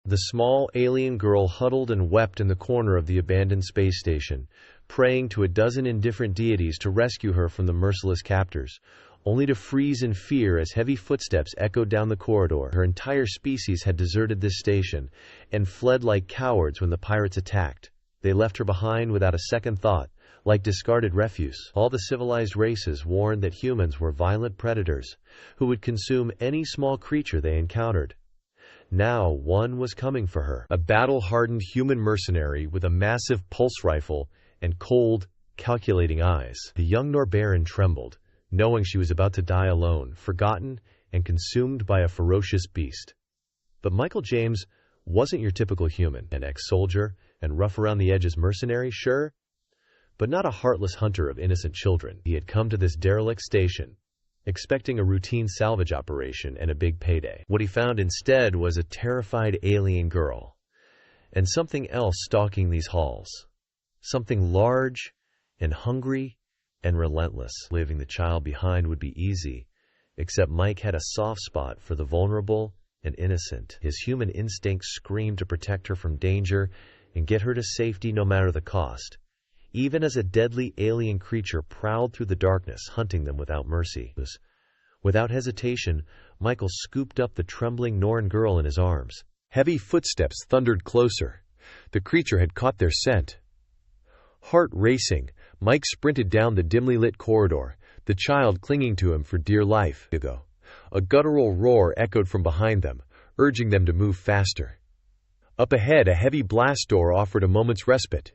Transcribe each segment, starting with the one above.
The small alien girl huddled and wept in the corner of the abandoned space station, praying to a dozen indifferent deities to rescue her from the merciless captors, only to freeze in fear as heavy footsteps echoed down the corridor. Her entire species had deserted this station and fled like cowards when the pirates attacked. They left her behind without a second thought, like discarded refuse. All the civilized races warned that humans were violent predators who would consume any small creature they encountered. Now one was coming for her, a battle-hardened human mercenary with a massive pulse rifle and cold, calculating eyes. The young Norbaran trembled, knowing she was about to die alone, forgotten and consumed by a ferocious beast. But Michael James wasn't your typical human, an ex-soldier and rough-around-the-edges mercenary, sure, but not a heartless hunter of innocent children. He had come to this derelict station expecting a routine salvage operation and a big payday. What he found instead was a terrified alien girl, and something else stalking these halls. Something large and hungry and relentless. Leaving the child behind would be easy, except Mike had a soft spot for the vulnerable and innocent. His human instinct screamed to protect her from danger and get her to safety no matter the cost, even as a deadly alien creature prowled through the darkness, hunting them without mercy. Without hesitation, Michael scooped up the trembling Norn girl in his arms. Heavy footsteps thundered closer. The creature had caught their scent. Heart racing, Mike sprinted down the dimly lit corridor, the child clinging to him for dear life. A guttural roar echoed from behind them, urging them to move faster. Up ahead, a heavy blast door offered a moment's respite.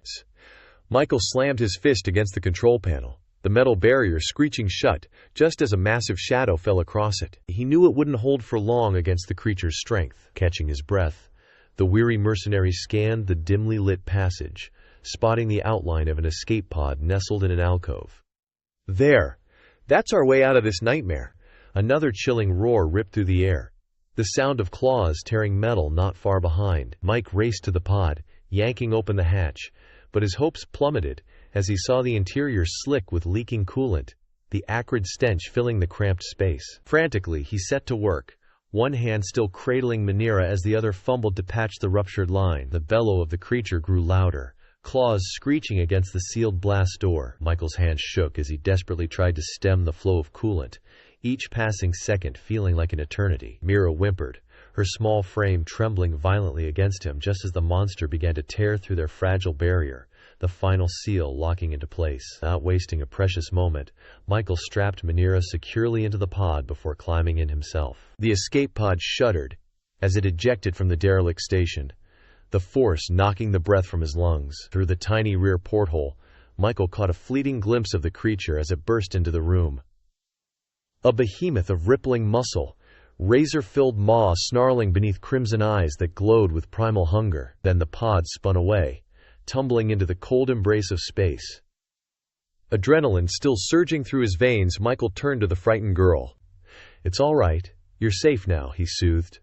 Michael slammed his fist against the control panel, the metal barrier screeching shut just as a massive shadow fell across it. He knew it wouldn't hold for long against the creature's strength. Catching his breath, the weary mercenary scanned the dimly lit passage, spotting the outline of an escape pod nestled in an alcove. There! That's our way out of this nightmare! Another chilling roar ripped through the air, the sound of claws tearing metal not far behind. Mike raced to the pod, yanking open the hatch, but his hopes plummeted as he saw the interior slick with leaking coolant, the acrid stench filling the cramped space. Frantically, he set to work, one hand still cradling Manira as the other fumbled to patch the ruptured line. The bellow of the creature grew louder, claws screeching against the sealed blast door. Michael's hands shook as he desperately tried to stem the flow of coolant, each passing second feeling like an eternity. Mira whimpered, her small frame trembling violently against him just as the monster began to tear through their fragile barrier, the final seal locking into place. Not wasting a precious moment, Michael strapped Manira securely into the pod before climbing in himself. The escape pod shuddered as it ejected from the derelict station, the force knocking the breath from his lungs. Through the tiny rear porthole, Michael caught a fleeting glimpse of the creature as it burst into the room. A behemoth of rippling muscle, razor-filled maw snarling beneath crimson eyes that glowed with primal hunger. Then the pod spun away, tumbling into the cold embrace of space. Adrenaline still surging through his veins, Michael turned to the frightened girl. "It's all right. You're safe now," he soothed,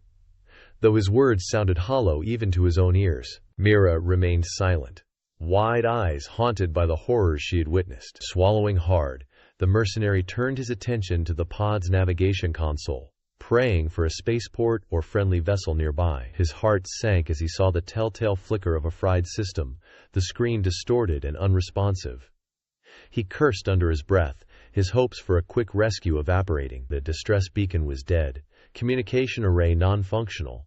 though his words sounded hollow even to his own ears. Mira remained silent, wide eyes haunted by the horrors she had witnessed. Swallowing hard, the mercenary turned his attention to the pod's navigation console, praying for a spaceport or friendly vessel nearby. His heart sank as he saw the telltale flicker of a fried system, the screen distorted and unresponsive. He cursed under his breath, his hopes for a quick rescue evaporating. The distress beacon was dead, communication array non-functional.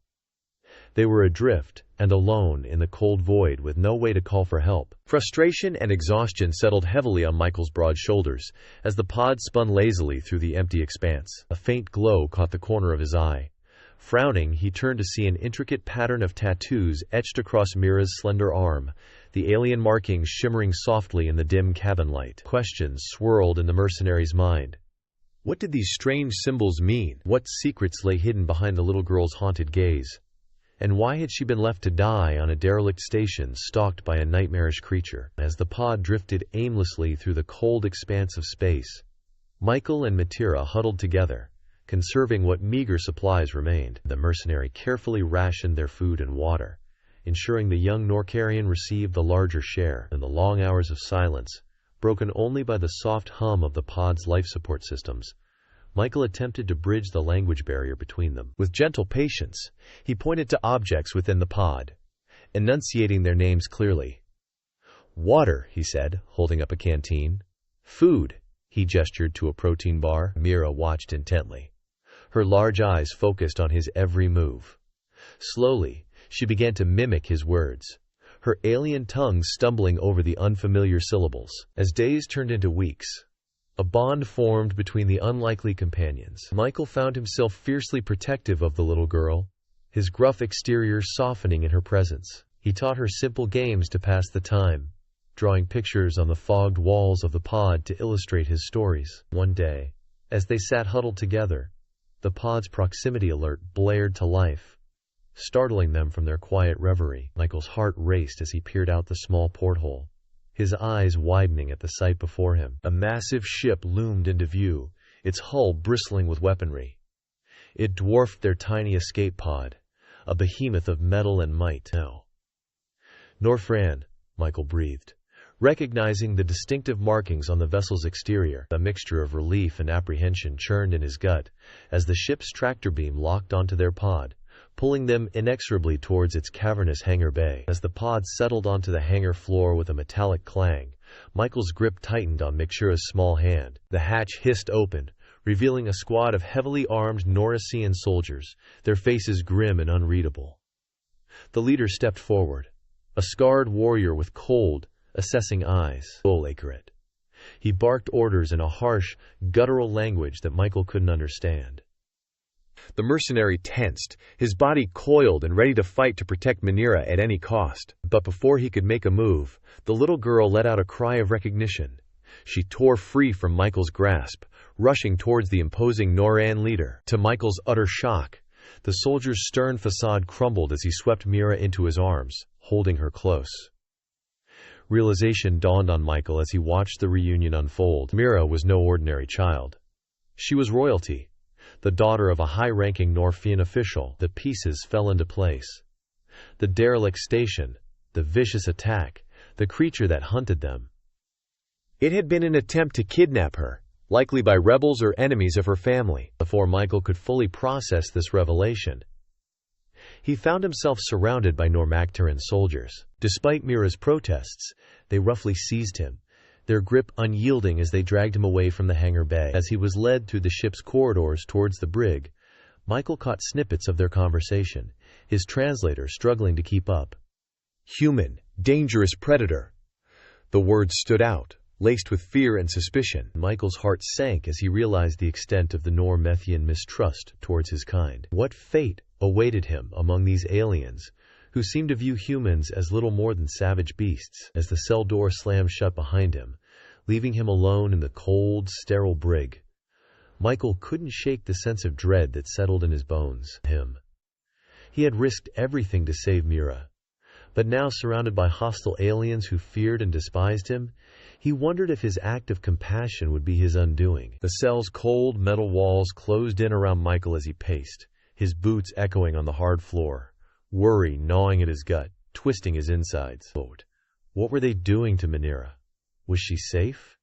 They were adrift and alone in the cold void with no way to call for help. Frustration and exhaustion settled heavily on Michael's broad shoulders as the pod spun lazily through the empty expanse. A faint glow caught the corner of his eye. Frowning, he turned to see an intricate pattern of tattoos etched across Mira's slender arm, the alien markings shimmering softly in the dim cabin light. Questions swirled in the mercenary's mind. What did these strange symbols mean? What secrets lay hidden behind the little girl's haunted gaze? And why had she been left to die on a derelict station stalked by a nightmarish creature? As the pod drifted aimlessly through the cold expanse of space, Michael and Matira huddled together, conserving what meager supplies remained. The mercenary carefully rationed their food and water, ensuring the young Norcarian received the larger share. In the long hours of silence, broken only by the soft hum of the pod's life support systems, Michael attempted to bridge the language barrier between them. With gentle patience, he pointed to objects within the pod, enunciating their names clearly. "Water," he said, holding up a canteen. "Food," he gestured to a protein bar. Mira watched intently, her large eyes focused on his every move. Slowly, she began to mimic his words, her alien tongue stumbling over the unfamiliar syllables. As days turned into weeks, a bond formed between the unlikely companions. Michael found himself fiercely protective of the little girl, his gruff exterior softening in her presence. He taught her simple games to pass the time, drawing pictures on the fogged walls of the pod to illustrate his stories. One day, as they sat huddled together, the pod's proximity alert blared to life, startling them from their quiet reverie. Michael's heart raced as he peered out the small porthole, his eyes widening at the sight before him. A massive ship loomed into view, its hull bristling with weaponry. It dwarfed their tiny escape pod, a behemoth of metal and might. "No. Norfran," Michael breathed, recognizing the distinctive markings on the vessel's exterior. A mixture of relief and apprehension churned in his gut as the ship's tractor beam locked onto their pod, pulling them inexorably towards its cavernous hangar bay. As the pod settled onto the hangar floor with a metallic clang, Michael's grip tightened on Mikshira's small hand. The hatch hissed open, revealing a squad of heavily armed Norasian soldiers, their faces grim and unreadable. The leader stepped forward, a scarred warrior with cold, assessing eyes. "Bolakaret." He barked orders in a harsh, guttural language that Michael couldn't understand. The mercenary tensed, his body coiled and ready to fight to protect Manira at any cost. But before he could make a move, the little girl let out a cry of recognition. She tore free from Michael's grasp, rushing towards the imposing Noran leader. To Michael's utter shock, the soldier's stern facade crumbled as he swept Mira into his arms, holding her close. Realization dawned on Michael as he watched the reunion unfold. Mira was no ordinary child. She was royalty, the daughter of a high-ranking Norfian official. The pieces fell into place. The derelict station, the vicious attack, the creature that hunted them. It had been an attempt to kidnap her, likely by rebels or enemies of her family. Before Michael could fully process this revelation, he found himself surrounded by Normactaran soldiers. Despite Mira's protests, they roughly seized him, their grip unyielding as they dragged him away from the hangar bay. As he was led through the ship's corridors towards the brig, Michael caught snippets of their conversation, his translator struggling to keep up. "Human, dangerous predator." The words stood out, laced with fear and suspicion. Michael's heart sank as he realized the extent of the Normethian mistrust towards his kind. What fate awaited him among these aliens, who seemed to view humans as little more than savage beasts? As the cell door slammed shut behind him, leaving him alone in the cold, sterile brig, Michael couldn't shake the sense of dread that settled in his bones. He had risked everything to save Mira, but now surrounded by hostile aliens who feared and despised him, he wondered if his act of compassion would be his undoing. The cell's cold metal walls closed in around Michael as he paced, his boots echoing on the hard floor, worry gnawing at his gut, twisting his insides. What were they doing to Manira? Was she safe?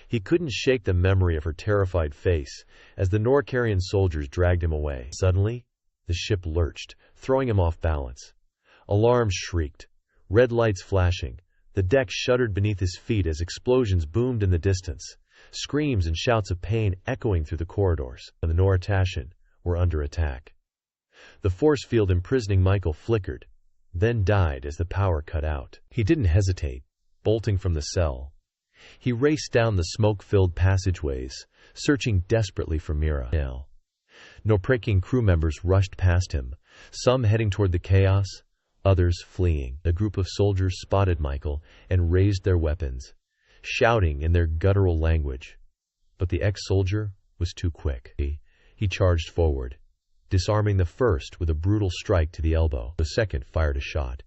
He couldn't shake the memory of her terrified face as the Norcarian soldiers dragged him away. Suddenly, the ship lurched, throwing him off balance. Alarms shrieked, red lights flashing. The deck shuddered beneath his feet as explosions boomed in the distance, screams and shouts of pain echoing through the corridors. The Noratashan were under attack. The force field imprisoning Michael flickered, then died as the power cut out. He didn't hesitate, bolting from the cell. He raced down the smoke-filled passageways, searching desperately for Mira. Norprekian crew members rushed past him, some heading toward the chaos, others fleeing. A group of soldiers spotted Michael and raised their weapons, shouting in their guttural language. But the ex-soldier was too quick. He charged forward, disarming the first with a brutal strike to the elbow. The second fired a shot,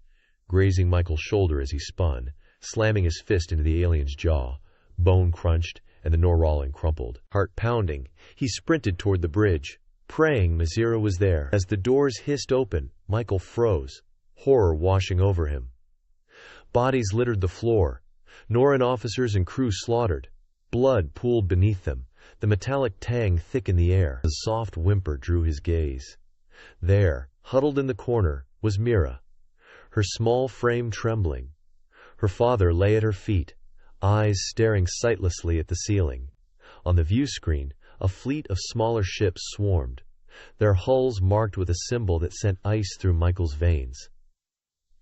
grazing Michael's shoulder as he spun, slamming his fist into the alien's jaw. Bone crunched, and the Noralan crumpled. Heart pounding, he sprinted toward the bridge, praying Mazira was there. As the doors hissed open, Michael froze, horror washing over him. Bodies littered the floor, Noran officers and crew slaughtered. Blood pooled beneath them, the metallic tang thick in the air. A soft whimper drew his gaze. There, huddled in the corner, was Mira, her small frame trembling. Her father lay at her feet, eyes staring sightlessly at the ceiling. On the view screen, a fleet of smaller ships swarmed, their hulls marked with a symbol that sent ice through Michael's veins.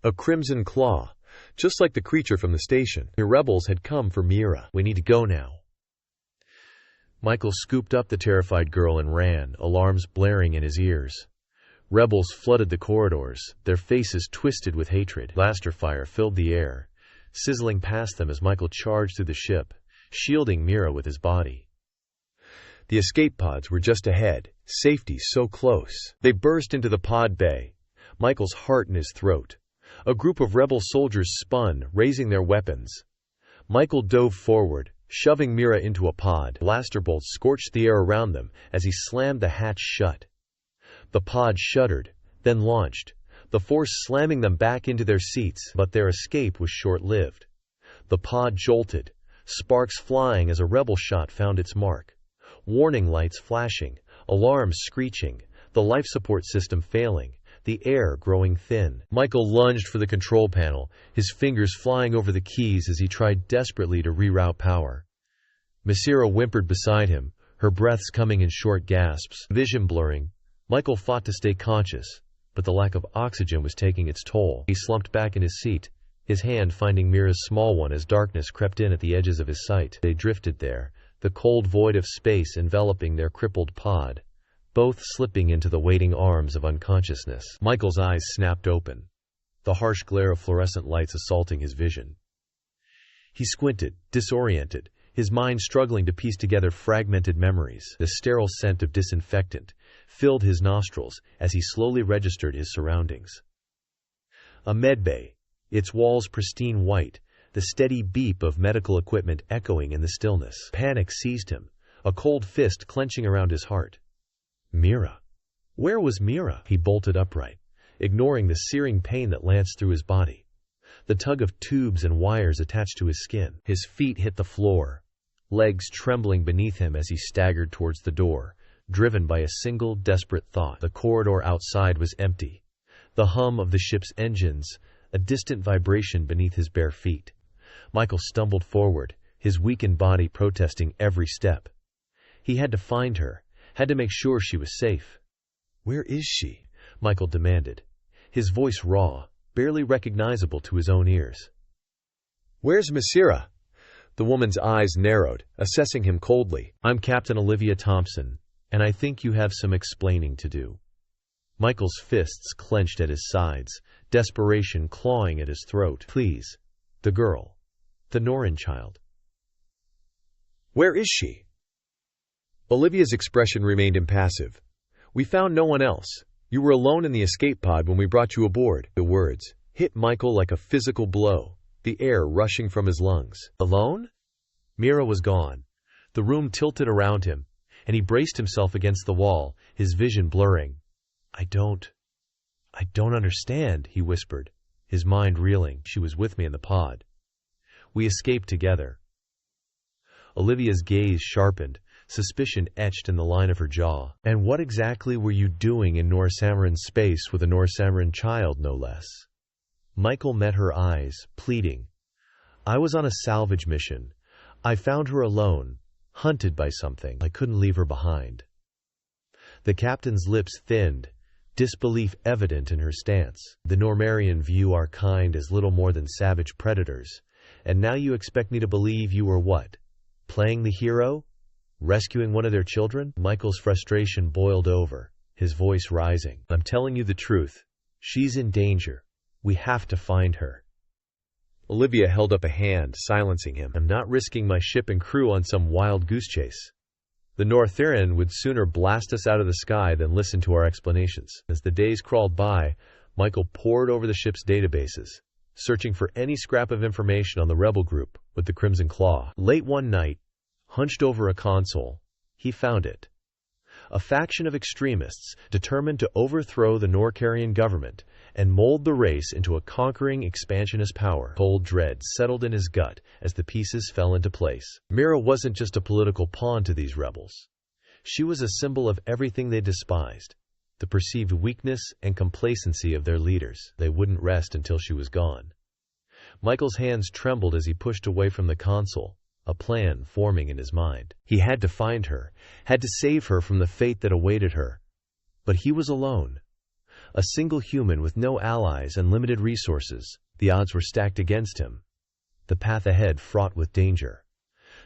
A crimson claw, just like the creature from the station. The rebels had come for Mira. We need to go now. Michael scooped up the terrified girl and ran, alarms blaring in his ears. Rebels flooded the corridors, their faces twisted with hatred. Blaster fire filled the air, sizzling past them as Michael charged through the ship, shielding Mira with his body. The escape pods were just ahead, safety so close. They burst into the pod bay, Michael's heart in his throat. A group of rebel soldiers spun, raising their weapons. Michael dove forward, shoving Mira into a pod. Blaster bolts scorched the air around them as he slammed the hatch shut. The pod shuddered, then launched, the force slamming them back into their seats, but their escape was short-lived. The pod jolted, sparks flying as a rebel shot found its mark. Warning lights flashing, alarms screeching, the life support system failing, the air growing thin. Michael lunged for the control panel, his fingers flying over the keys as he tried desperately to reroute power. Messira whimpered beside him, her breaths coming in short gasps. Vision blurring, Michael fought to stay conscious, but the lack of oxygen was taking its toll. He slumped back in his seat, his hand finding Mira's small one as darkness crept in at the edges of his sight. They drifted there, the cold void of space enveloping their crippled pod, both slipping into the waiting arms of unconsciousness. Michael's eyes snapped open, the harsh glare of fluorescent lights assaulting his vision. He squinted, disoriented, his mind struggling to piece together fragmented memories. The sterile scent of disinfectant filled his nostrils as he slowly registered his surroundings. A medbay, its walls pristine white, the steady beep of medical equipment echoing in the stillness. Panic seized him, a cold fist clenching around his heart. Mira. Where was Mira? He bolted upright, ignoring the searing pain that lanced through his body. The tug of tubes and wires attached to his skin. His feet hit the floor, legs trembling beneath him as he staggered towards the door, driven by a single desperate thought. The corridor outside was empty. The hum of the ship's engines, a distant vibration beneath his bare feet. Michael stumbled forward, his weakened body protesting every step. He had to find her, had to make sure she was safe. Where is she? Michael demanded, his voice raw, barely recognizable to his own ears. Where's Messira? The woman's eyes narrowed, assessing him coldly. I'm Captain Olivia Thompson, and I think you have some explaining to do. Michael's fists clenched at his sides, desperation clawing at his throat. Please. The girl. The Norrin child. Where is she? Olivia's expression remained impassive. We found no one else. You were alone in the escape pod when we brought you aboard. The words hit Michael like a physical blow, the air rushing from his lungs. Alone? Mira was gone. The room tilted around him, and he braced himself against the wall, his vision blurring. I don't understand, he whispered, his mind reeling. She was with me in the pod. We escaped together. Olivia's gaze sharpened, suspicion etched in the line of her jaw. And what exactly were you doing in Norsamaran space with a Norsamaran child, no less? Michael met her eyes, pleading. I was on a salvage mission. I found her alone, hunted by something. I couldn't leave her behind. The captain's lips thinned, disbelief evident in her stance. The Normarian view our kind as little more than savage predators. And now you expect me to believe you were what? Playing the hero? Rescuing one of their children? Michael's frustration boiled over, his voice rising. I'm telling you the truth. She's in danger. We have to find her. Olivia held up a hand, silencing him. I'm not risking my ship and crew on some wild goose chase. The Northiran would sooner blast us out of the sky than listen to our explanations. As the days crawled by, Michael pored over the ship's databases, searching for any scrap of information on the rebel group with the Crimson Claw. Late one night, hunched over a console, he found it. a faction of extremists determined to overthrow the Norcarian government and mold the race into a conquering expansionist power. Cold dread settled in his gut as the pieces fell into place. Mira wasn't just a political pawn to these rebels. She was a symbol of everything they despised, the perceived weakness and complacency of their leaders. They wouldn't rest until she was gone. Michael's hands trembled as he pushed away from the console, a plan forming in his mind. He had to find her, had to save her from the fate that awaited her. But he was alone. A single human with no allies and limited resources. The odds were stacked against him. The path ahead fraught with danger.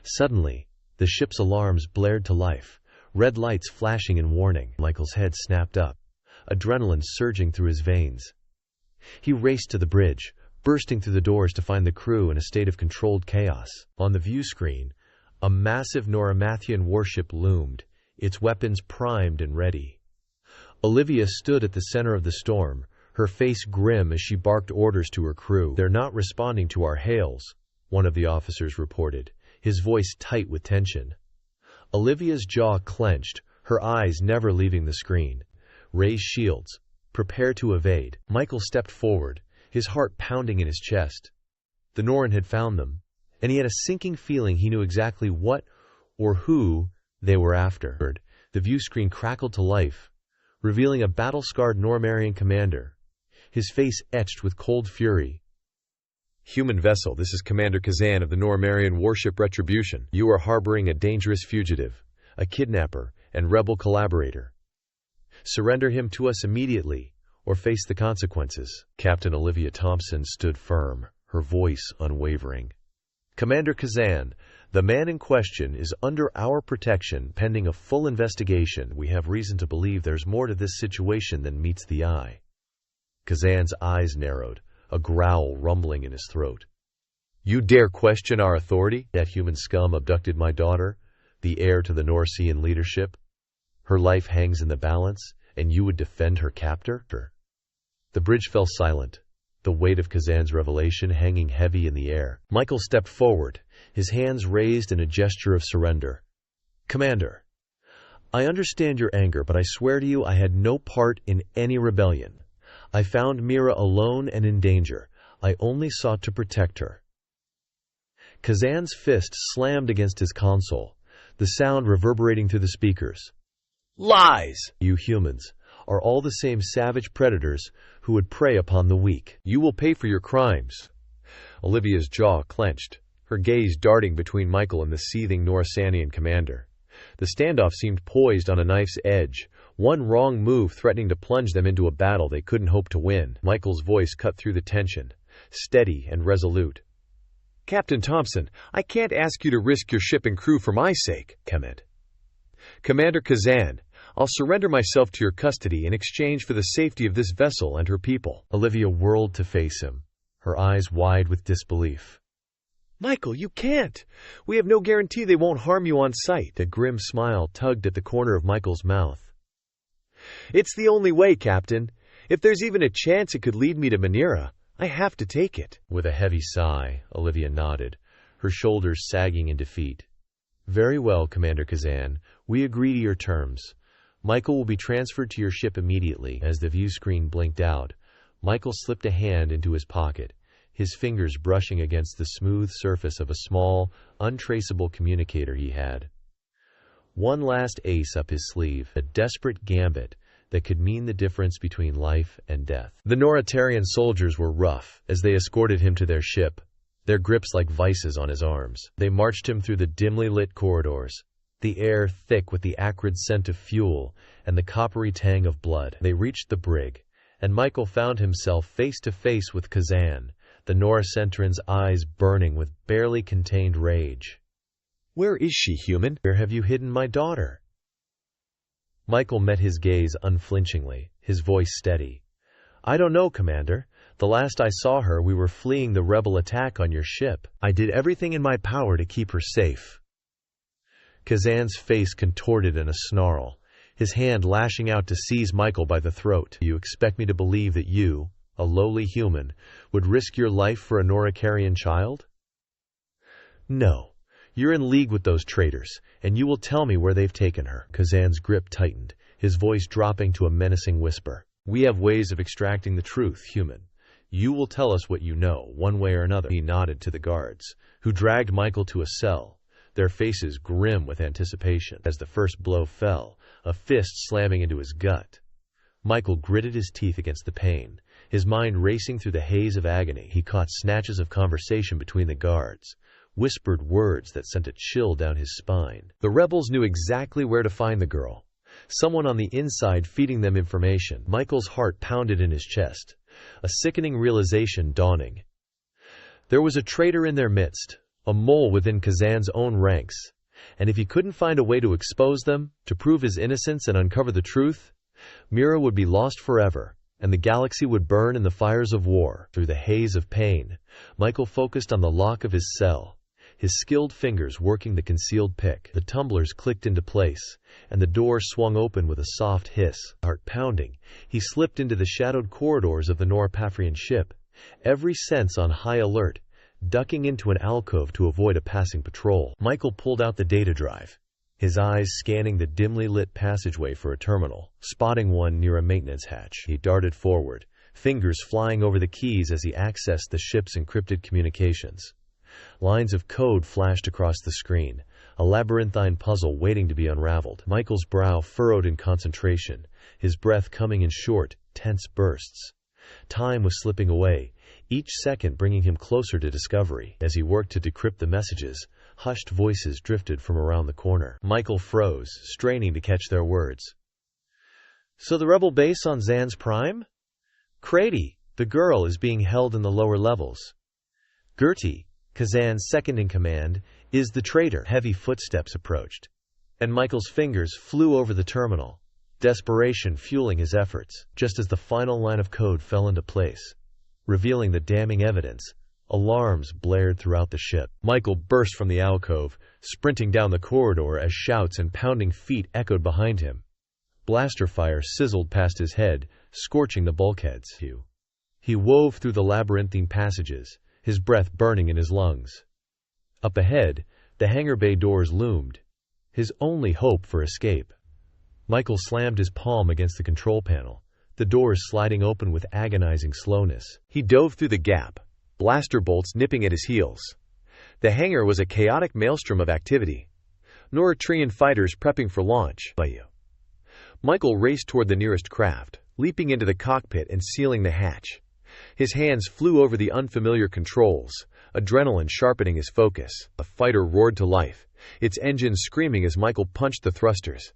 Suddenly, the ship's alarms blared to life, red lights flashing in warning. Michael's head snapped up, adrenaline surging through his veins. He raced to the bridge, bursting through the doors to find the crew in a state of controlled chaos. On the view screen, a massive Noramathian warship loomed, its weapons primed and ready. Olivia stood at the center of the storm, her face grim as she barked orders to her crew. "They're not responding to our hails," one of the officers reported, his voice tight with tension. Olivia's jaw clenched, her eyes never leaving the screen. "Raise shields. Prepare to evade." Michael stepped forward, his heart pounding in his chest. The Norn had found them, and he had a sinking feeling he knew exactly what or who they were after. The view screen crackled to life, revealing a battle-scarred Normarian commander, his face etched with cold fury. "Human vessel, this is Commander Kazan of the Normarian warship Retribution. You are harboring a dangerous fugitive, a kidnapper, and rebel collaborator. Surrender him to us immediately, or face the consequences." Captain Olivia Thompson stood firm, her voice unwavering. "Commander Kazan, the man in question is under our protection pending a full investigation. We have reason to believe there's more to this situation than meets the eye." Kazan's eyes narrowed, a growl rumbling in his throat. "You dare question our authority? That human scum abducted my daughter, the heir to the Norsean leadership. Her life hangs in the balance, and you would defend her captor?" The bridge fell silent, the weight of Kazan's revelation hanging heavy in the air. Michael stepped forward, his hands raised in a gesture of surrender. "Commander, I understand your anger, but I swear to you I had no part in any rebellion. I found Mira alone and in danger. I only sought to protect her." Kazan's fist slammed against his console, the sound reverberating through the speakers. "Lies! You humans are all the same savage predators who would prey upon the weak. You will pay for your crimes." Olivia's jaw clenched, her gaze darting between Michael and the seething Norsanian commander. The standoff seemed poised on a knife's edge, one wrong move threatening to plunge them into a battle they couldn't hope to win. Michael's voice cut through the tension, steady and resolute. "Captain Thompson, I can't ask you to risk your ship and crew for my sake." "Commander Kazan, I'll surrender myself to your custody in exchange for the safety of this vessel and her people." Olivia whirled to face him, her eyes wide with disbelief. "Michael, you can't! We have no guarantee they won't harm you on sight." A grim smile tugged at the corner of Michael's mouth. "It's the only way, Captain. If there's even a chance it could lead me to Manira, I have to take it." With a heavy sigh, Olivia nodded, her shoulders sagging in defeat. "Very well, Commander Kazan. We agree to your terms. Michael will be transferred to your ship immediately." As the view screen blinked out, Michael slipped a hand into his pocket, his fingers brushing against the smooth surface of a small, untraceable communicator he had. One last ace up his sleeve, a desperate gambit that could mean the difference between life and death. The Noratarian soldiers were rough as they escorted him to their ship, their grips like vices on his arms. They marched him through the dimly lit corridors, the air thick with the acrid scent of fuel and the coppery tang of blood. They reached the brig, and Michael found himself face to face with Kazan, the Noracentran's eyes burning with barely contained rage. "Where is she, human? Where have you hidden my daughter?" Michael met his gaze unflinchingly, his voice steady. "I don't know, Commander. The last I saw her, we were fleeing the rebel attack on your ship. I did everything in my power to keep her safe." Kazan's face contorted in a snarl, his hand lashing out to seize Michael by the throat. "You expect me to believe that you, a lowly human, would risk your life for a Noracarian child?" "No. You're in league with those traitors, and you will tell me where they've taken her." Kazan's grip tightened, his voice dropping to a menacing whisper. "We have ways of extracting the truth, human. You will tell us what you know, one way or another." He nodded to the guards, who dragged Michael to a cell, their faces grim with anticipation. As the first blow fell, a fist slamming into his gut, Michael gritted his teeth against the pain, his mind racing through the haze of agony. He caught snatches of conversation between the guards, whispered words that sent a chill down his spine. The rebels knew exactly where to find the girl. Someone on the inside feeding them information. Michael's heart pounded in his chest, a sickening realization dawning. There was a traitor in their midst, a mole within Kazan's own ranks, and if he couldn't find a way to expose them, to prove his innocence and uncover the truth, Mira would be lost forever, and the galaxy would burn in the fires of war. Through the haze of pain, Michael focused on the lock of his cell, his skilled fingers working the concealed pick. The tumblers clicked into place, and the door swung open with a soft hiss. Heart pounding, he slipped into the shadowed corridors of the Norpathrian ship, every sense on high alert, ducking into an alcove to avoid a passing patrol. Michael pulled out the data drive, his eyes scanning the dimly lit passageway for a terminal. Spotting one near a maintenance hatch, he darted forward, fingers flying over the keys as he accessed the ship's encrypted communications. Lines of code flashed across the screen, a labyrinthine puzzle waiting to be unraveled. Michael's brow furrowed in concentration, his breath coming in short, tense bursts. Time was slipping away, each second bringing him closer to discovery. As he worked to decrypt the messages, hushed voices drifted from around the corner. Michael froze, straining to catch their words. "So the rebel base on Zan's Prime? Crady, the girl, is being held in the lower levels. Gertie, Kazan's second-in-command, is the traitor." Heavy footsteps approached, and Michael's fingers flew over the terminal, desperation fueling his efforts. Just as the final line of code fell into place, revealing the damning evidence, alarms blared throughout the ship. Michael burst from the alcove, sprinting down the corridor as shouts and pounding feet echoed behind him. Blaster fire sizzled past his head, scorching the bulkheads. He wove through the labyrinthine passages, his breath burning in his lungs. Up ahead, the hangar bay doors loomed, his only hope for escape. Michael slammed his palm against the control panel, the doors sliding open with agonizing slowness. He dove through the gap, blaster bolts nipping at his heels. The hangar was a chaotic maelstrom of activity. Noratrian fighters prepping for launch. Michael raced toward the nearest craft, leaping into the cockpit and sealing the hatch. His hands flew over the unfamiliar controls, adrenaline sharpening his focus. The fighter roared to life, its engines screaming as Michael punched the thrusters.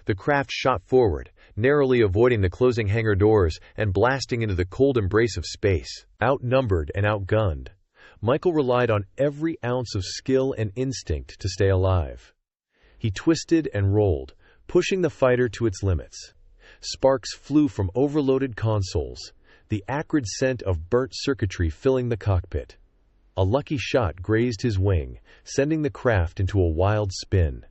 The craft shot forward, narrowly avoiding the closing hangar doors and blasting into the cold embrace of space. Outnumbered and outgunned, Michael relied on every ounce of skill and instinct to stay alive. He twisted and rolled, pushing the fighter to its limits. Sparks flew from overloaded consoles, the acrid scent of burnt circuitry filling the cockpit. A lucky shot grazed his wing, sending the craft into a wild spin.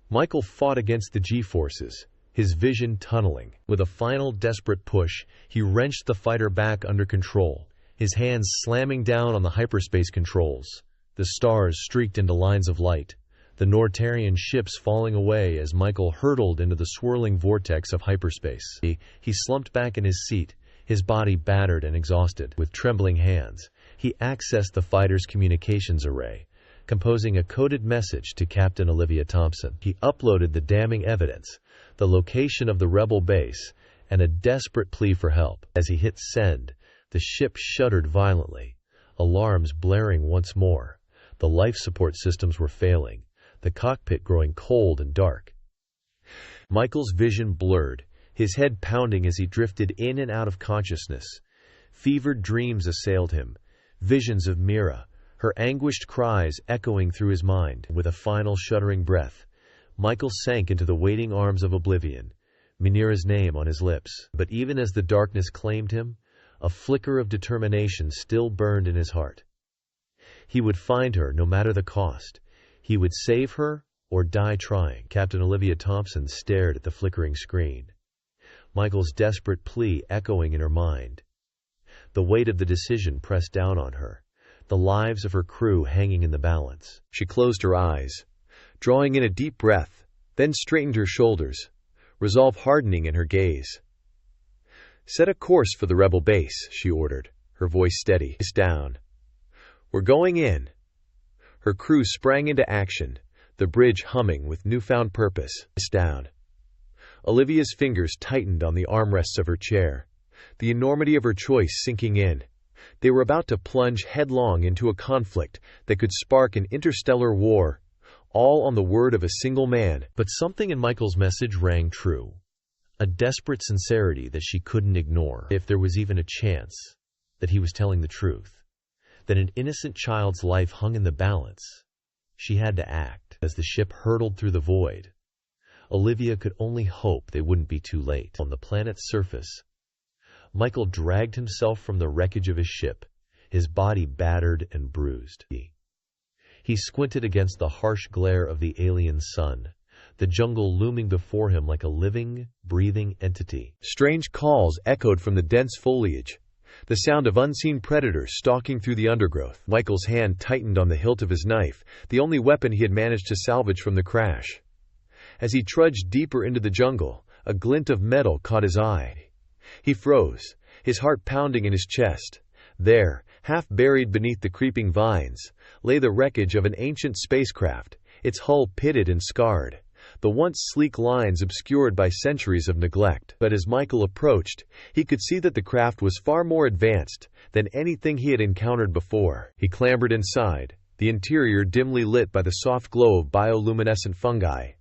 Michael fought against the G-forces, his vision tunneling. With a final desperate push, he wrenched the fighter back under control, his hands slamming down on the hyperspace controls. The stars streaked into lines of light, the Nortarian ships falling away as Michael hurtled into the swirling vortex of hyperspace. He slumped back in his seat, his body battered and exhausted. With trembling hands, he accessed the fighter's communications array, composing a coded message to Captain Olivia Thompson. He uploaded the damning evidence, the location of the rebel base, and a desperate plea for help. As he hit send, the ship shuddered violently, alarms blaring once more. The life support systems were failing, the cockpit growing cold and dark. Michael's vision blurred, his head pounding as he drifted in and out of consciousness. Fevered dreams assailed him, visions of Mira, her anguished cries echoing through his mind. With a final shuddering breath, Michael sank into the waiting arms of oblivion, Mira's name on his lips. But even as the darkness claimed him, a flicker of determination still burned in his heart. He would find her no matter the cost. He would save her or die trying. Captain Olivia Thompson stared at the flickering screen, Michael's desperate plea echoing in her mind. The weight of the decision pressed down on her, the lives of her crew hanging in the balance. She closed her eyes, drawing in a deep breath, then straightened her shoulders, resolve hardening in her gaze. "Set a course for the rebel base," she ordered, her voice steady. "Face down. We're going in." Her crew sprang into action, the bridge humming with newfound purpose. Face down. Olivia's fingers tightened on the armrests of her chair, the enormity of her choice sinking in. They were about to plunge headlong into a conflict that could spark an interstellar war, all on the word of a single man. But something in Michael's message rang true. A desperate sincerity that she couldn't ignore. If there was even a chance that he was telling the truth, that an innocent child's life hung in the balance, she had to act. As the ship hurtled through the void, Olivia could only hope they wouldn't be too late. On the planet's surface, Michael dragged himself from the wreckage of his ship, his body battered and bruised. He squinted against the harsh glare of the alien sun, the jungle looming before him like a living, breathing entity. Strange calls echoed from the dense foliage, the sound of unseen predators stalking through the undergrowth. Michael's hand tightened on the hilt of his knife, the only weapon he had managed to salvage from the crash. As he trudged deeper into the jungle, a glint of metal caught his eye. He froze, his heart pounding in his chest. There, half buried beneath the creeping vines, lay the wreckage of an ancient spacecraft, its hull pitted and scarred, the once sleek lines obscured by centuries of neglect. But as Michael approached, he could see that the craft was far more advanced than anything he had encountered before. He clambered inside, the interior dimly lit by the soft glow of bioluminescent fungi.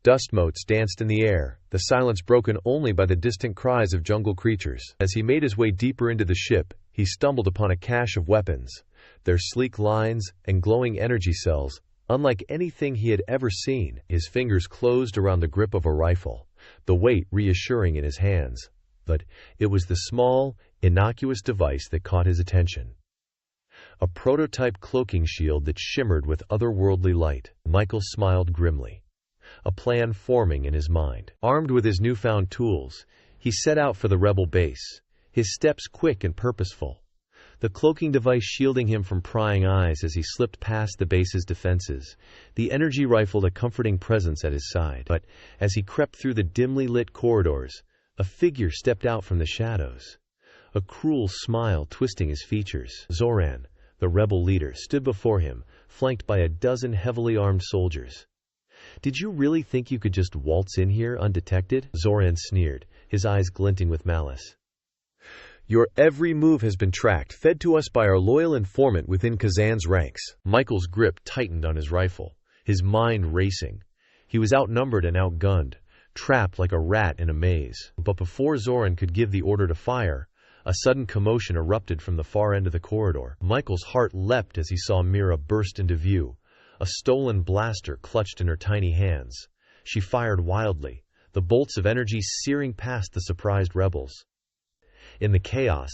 Dust motes danced in the air, the silence broken only by the distant cries of jungle creatures. As he made his way deeper into the ship, he stumbled upon a cache of weapons, their sleek lines and glowing energy cells, unlike anything he had ever seen. His fingers closed around the grip of a rifle, the weight reassuring in his hands. But it was the small, innocuous device that caught his attention. A prototype cloaking shield that shimmered with otherworldly light. Michael smiled grimly, a plan forming in his mind. Armed with his newfound tools, he set out for the rebel base, his steps quick and purposeful, the cloaking device shielding him from prying eyes as he slipped past the base's defenses, the energy rifle a comforting presence at his side. But as he crept through the dimly lit corridors, a figure stepped out from the shadows, a cruel smile twisting his features. Zoran, the rebel leader, stood before him, flanked by a dozen heavily armed soldiers. "Did you really think you could just waltz in here undetected?" Zoran sneered, his eyes glinting with malice. "Your every move has been tracked, fed to us by our loyal informant within Kazan's ranks." Michael's grip tightened on his rifle, his mind racing. He was outnumbered and outgunned, trapped like a rat in a maze. But before Zoran could give the order to fire, a sudden commotion erupted from the far end of the corridor. Michael's heart leapt as he saw Mira burst into view, a stolen blaster clutched in her tiny hands. She fired wildly, the bolts of energy searing past the surprised rebels. In the chaos,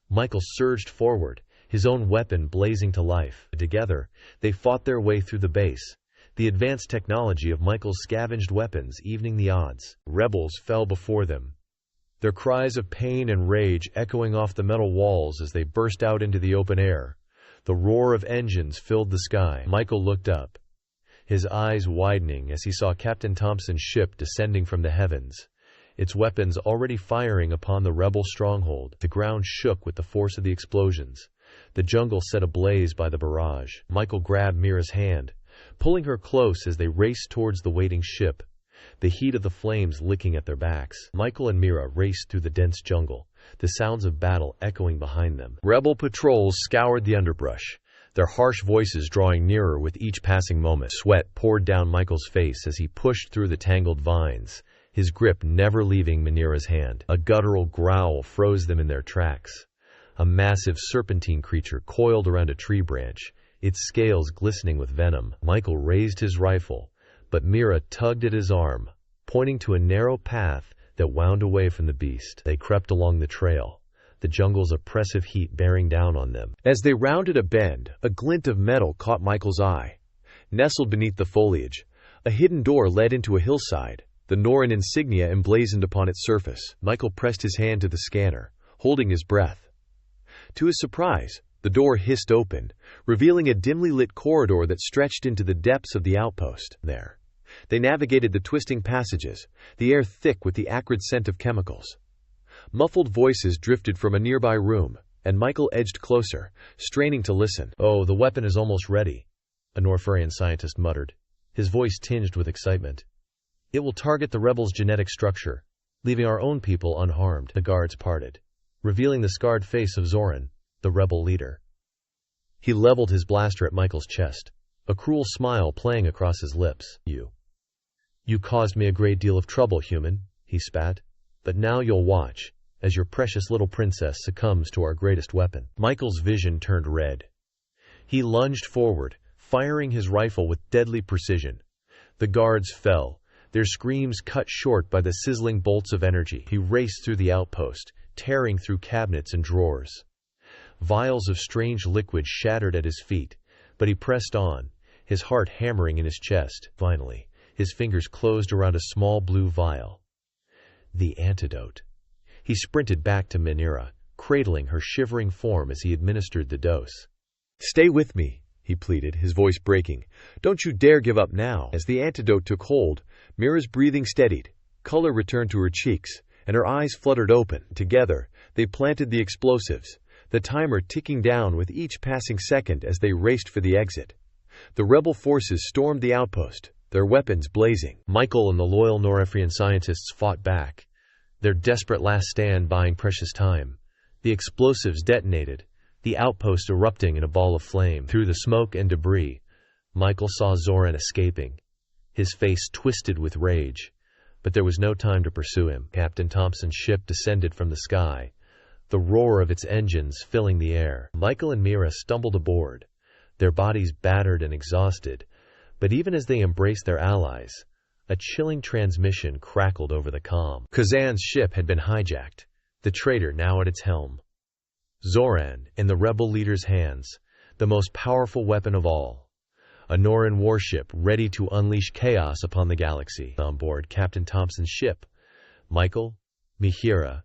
Michael surged forward, his own weapon blazing to life. Together, they fought their way through the base, the advanced technology of Michael's scavenged weapons evening the odds. Rebels fell before them, their cries of pain and rage echoing off the metal walls as they burst out into the open air. The roar of engines filled the sky. Michael looked up, his eyes widening as he saw Captain Thompson's ship descending from the heavens, its weapons already firing upon the rebel stronghold. The ground shook with the force of the explosions, the jungle set ablaze by the barrage. Michael grabbed Mira's hand, pulling her close as they raced towards the waiting ship, the heat of the flames licking at their backs. Michael and Mira raced through the dense jungle, the sounds of battle echoing behind them. Rebel patrols scoured the underbrush, their harsh voices drawing nearer with each passing moment. Sweat poured down Michael's face as he pushed through the tangled vines, his grip never leaving Mira's hand. A guttural growl froze them in their tracks. A massive serpentine creature coiled around a tree branch, its scales glistening with venom. Michael raised his rifle, but Mira tugged at his arm, pointing to a narrow path that wound away from the beast. They crept along the trail, the jungle's oppressive heat bearing down on them. As they rounded a bend, a glint of metal caught Michael's eye. Nestled beneath the foliage, a hidden door led into a hillside, the Norin insignia emblazoned upon its surface. Michael pressed his hand to the scanner, holding his breath. To his surprise, The door hissed open, revealing a dimly lit corridor that stretched into the depths of the outpost. There, they navigated the twisting passages, the air thick with the acrid scent of chemicals. Muffled voices drifted from a nearby room, and Michael edged closer, straining to listen. "Oh, the weapon is almost ready," a Norfurian scientist muttered, his voice tinged with excitement. "It will target the rebels' genetic structure, leaving our own people unharmed." The guards parted, revealing the scarred face of Zoran, the rebel leader. He leveled his blaster at Michael's chest, a cruel smile playing across his lips. You caused me a great deal of trouble, human," he spat, "but now you'll watch as your precious little princess succumbs to our greatest weapon." Michael's vision turned red. He lunged forward, firing his rifle with deadly precision. The guards fell, their screams cut short by the sizzling bolts of energy. He raced through the outpost, tearing through cabinets and drawers. Vials of strange liquid shattered at his feet, but he pressed on, his heart hammering in his chest. Finally, his fingers closed around a small blue vial. The antidote. He sprinted back to Minera, cradling her shivering form as he administered the dose. "Stay with me," he pleaded, his voice breaking. "Don't you dare give up now." As the antidote took hold, Mira's breathing steadied, color returned to her cheeks, and her eyes fluttered open. Together, they planted the explosives, the timer ticking down with each passing second as they raced for the exit. The rebel forces stormed the outpost, their weapons blazing. Michael and the loyal Norefrian scientists fought back, their desperate last stand buying precious time. The explosives detonated, the outpost erupting in a ball of flame. Through the smoke and debris, Michael saw Zoran escaping, his face twisted with rage. But there was no time to pursue him. Captain Thompson's ship descended from the sky, the roar of its engines filling the air. Michael and Mira stumbled aboard, their bodies battered and exhausted, but even as they embraced their allies, a chilling transmission crackled over the comm. Kazan's ship had been hijacked, the traitor now at its helm. Zoran, in the rebel leader's hands, the most powerful weapon of all. A Noran warship ready to unleash chaos upon the galaxy. On board Captain Thompson's ship, Michael, Mihira,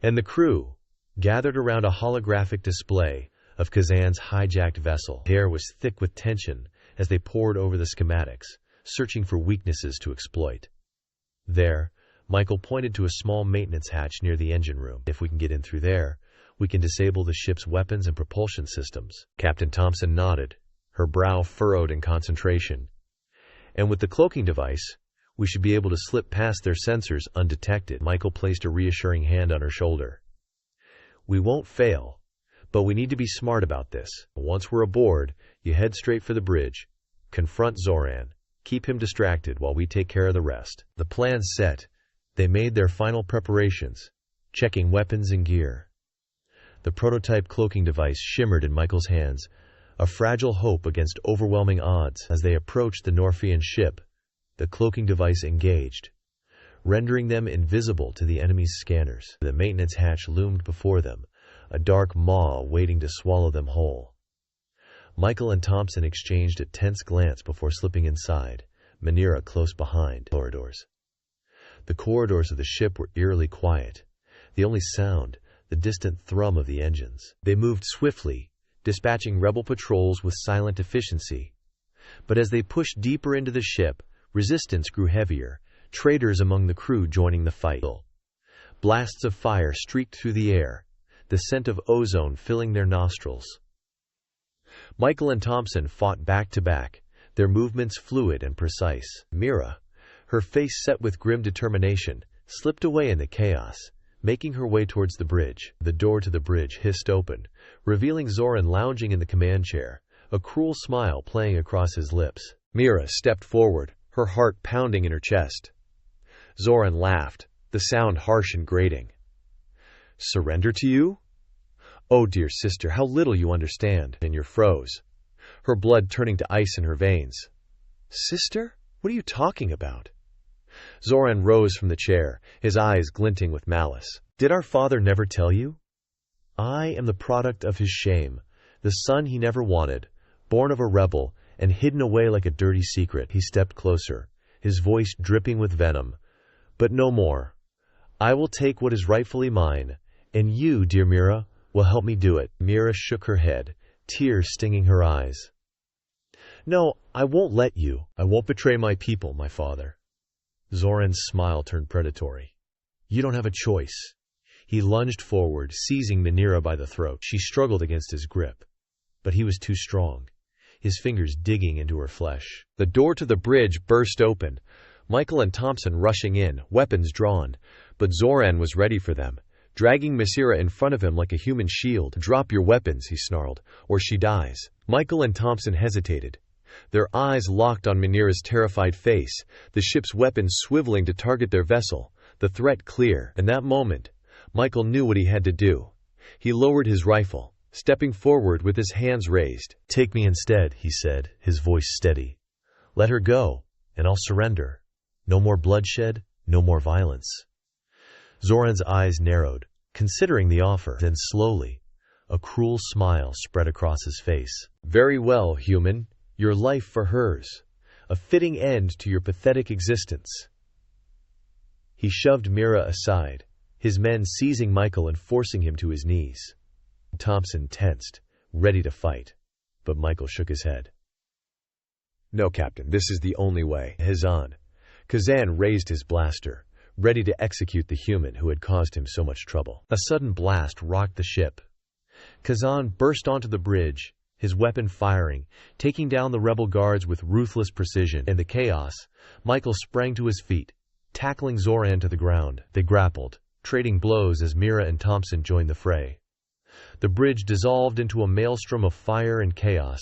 and the crew gathered around a holographic display of Kazan's hijacked vessel. The air was thick with tension as they pored over the schematics, searching for weaknesses to exploit. There, Michael pointed to a small maintenance hatch near the engine room. "If we can get in through there, we can disable the ship's weapons and propulsion systems." Captain Thompson nodded, her brow furrowed in concentration. "And with the cloaking device, we should be able to slip past their sensors undetected." Michael placed a reassuring hand on her shoulder. "We won't fail, but we need to be smart about this. Once we're aboard, you head straight for the bridge, confront Zoran, keep him distracted while we take care of the rest." The plan set, they made their final preparations, checking weapons and gear. The prototype cloaking device shimmered in Michael's hands, a fragile hope against overwhelming odds. As they approached the Norfian ship, the cloaking device engaged, rendering them invisible to the enemy's scanners. The maintenance hatch loomed before them, a dark maw waiting to swallow them whole. Michael and Thompson exchanged a tense glance before slipping inside, Minera close behind. Corridors. The corridors of the ship were eerily quiet, the only sound the distant thrum of the engines. They moved swiftly, dispatching rebel patrols with silent efficiency. But as they pushed deeper into the ship, resistance grew heavier, traitors among the crew joining the fight. Blasts of fire streaked through the air, the scent of ozone filling their nostrils. Michael and Thompson fought back to back, their movements fluid and precise. Mira, her face set with grim determination, slipped away in the chaos, making her way towards the bridge. The door to the bridge hissed open, revealing Zoran lounging in the command chair, a cruel smile playing across his lips. Mira stepped forward, her heart pounding in her chest. Zoran laughed, the sound harsh and grating. "Surrender to you? Oh, dear sister, how little you understand." And you froze, her blood turning to ice in her veins. "Sister? What are you talking about?" Zoran rose from the chair, his eyes glinting with malice. "Did our father never tell you? I am the product of his shame, the son he never wanted, born of a rebel, and hidden away like a dirty secret." He stepped closer, his voice dripping with venom. "But no more. I will take what is rightfully mine, and you, dear Mira, Well, help me do it. Mira shook her head, tears stinging her eyes. No, I won't let you. I won't betray my people, my father. Zoran's smile turned predatory. You don't have a choice. He lunged forward, seizing Minera by the throat. She struggled against his grip, but he was too strong, his fingers digging into her flesh. The door to the bridge burst open, Michael and Thompson rushing in, weapons drawn, but Zoran was ready for them, dragging Minera in front of him like a human shield. Drop your weapons, he snarled, or she dies. Michael and Thompson hesitated, their eyes locked on Minera's terrified face, the ship's weapons swiveling to target their vessel, the threat clear. In that moment, Michael knew what he had to do. He lowered his rifle, stepping forward with his hands raised. Take me instead, he said, his voice steady. Let her go, and I'll surrender. No more bloodshed, no more violence. Zoran's eyes narrowed, considering the offer. Then slowly, a cruel smile spread across his face. Very well, human. Your life for hers. A fitting end to your pathetic existence. He shoved Mira aside, his men seizing Michael and forcing him to his knees. Thompson tensed, ready to fight, but Michael shook his head. No, Captain, this is the only way. Kazan raised his blaster, ready to execute the human who had caused him so much trouble. A sudden blast rocked the ship. Kazan burst onto the bridge, his weapon firing, taking down the rebel guards with ruthless precision. In the chaos, Michael sprang to his feet, tackling Zoran to the ground. They grappled, trading blows as Mira and Thompson joined the fray. The bridge dissolved into a maelstrom of fire and chaos,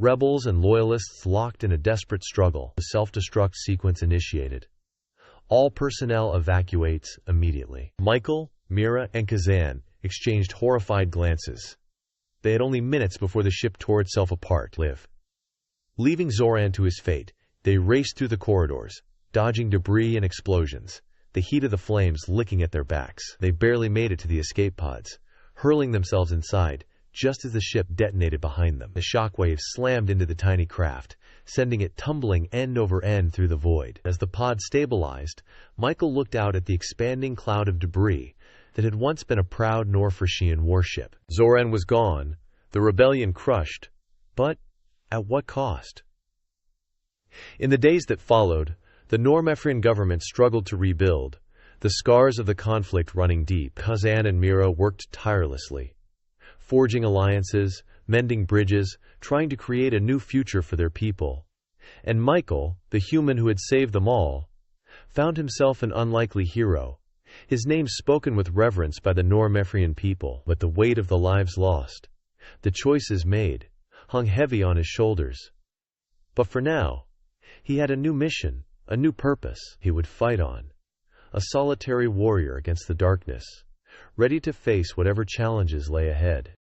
rebels and loyalists locked in a desperate struggle. The self-destruct sequence initiated. All personnel evacuates immediately. Michael, Mira, and Kazan exchanged horrified glances. They had only minutes before the ship tore itself apart. Leaving Zoran to his fate, they raced through the corridors, dodging debris and explosions, the heat of the flames licking at their backs. They barely made it to the escape pods, hurling themselves inside, just as the ship detonated behind them. The shockwave slammed into the tiny craft, sending it tumbling end over end through the void. As the pod stabilized, Michael looked out at the expanding cloud of debris that had once been a proud Norfrishian warship. Zoran was gone, the rebellion crushed, but at what cost? In the days that followed, the Normefrian government struggled to rebuild, the scars of the conflict running deep. Kazan and Mira worked tirelessly, forging alliances, mending bridges, trying to create a new future for their people. And Michael, the human who had saved them all, found himself an unlikely hero, his name spoken with reverence by the Normefrian people. But the weight of the lives lost, the choices made, hung heavy on his shoulders. But for now, he had a new mission, a new purpose he would fight on, a solitary warrior against the darkness, ready to face whatever challenges lay ahead.